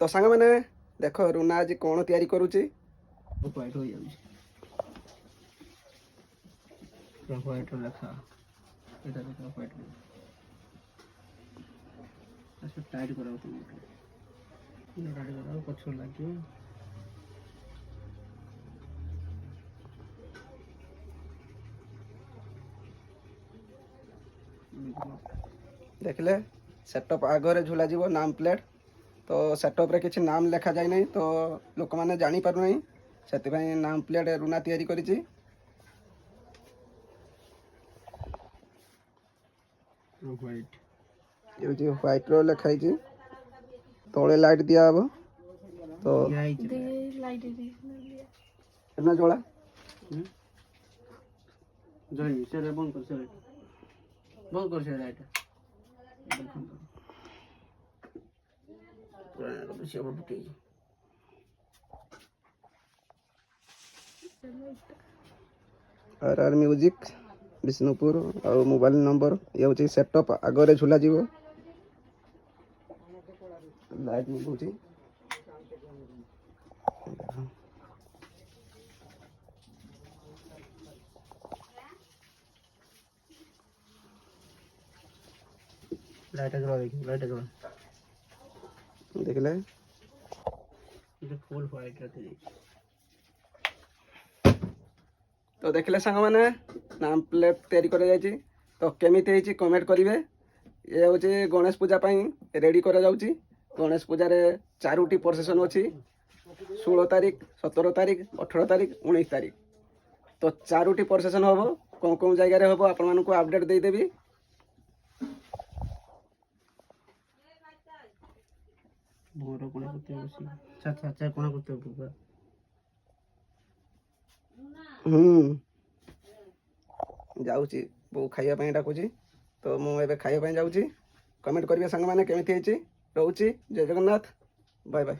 तो सांग मैंने देख रुना आज कौन तैयारी करुच्ची व्हाइट हो जाउची व्हाइट लेखा एटा देखो व्हाइट अच्छा टाइट कराओ तुम टाइट कराओ पछो लागियो देखले सेटअप आगे झुला जीव नाम प्लेट तो सेटअप रे किसी नाम लिखा जाए नहीं तो लोक मैंने जानी पारु नहीं से नाम प्लेट रुना तैयारी करिछि व्हाइट ये जो व्हाइट रो लिखाई छी तळे लाइट दिया हबो तो लाइट एना जोड़ा जय से बंद कर से लाइट आर म्यूजिक विष्णुपुर और मोबाइल नंबर ये हूँ सेटअप आगे झुला जीव लाइट मिलूँ लाइट करो देख ले ये फुल व्हाइट रखी तो देखले सांग मैंने नाम प्लेट तैयारी कर जाइए तो केमी कमेंट करेंगे ये हूँ गणेश पूजा रेडी कर गणेश पूजा रे 4टी प्रोसेसन अच्छी 16 तारीख 17 तारीख 18 तारीख 19 तारीख तो 4टी प्रोसेसन हम कौन कौन जगह हम आपण को अपडेट देदेवी बोरो कोना करते बसी अच्छा कोना करते बुबा जाऊँगी बो खाइबा डाकुची तो मुझे खाइबा जाऊँगी कमेंट करेंगे सांग मैंने केमी रोची जय जगन्नाथ बाय बाय।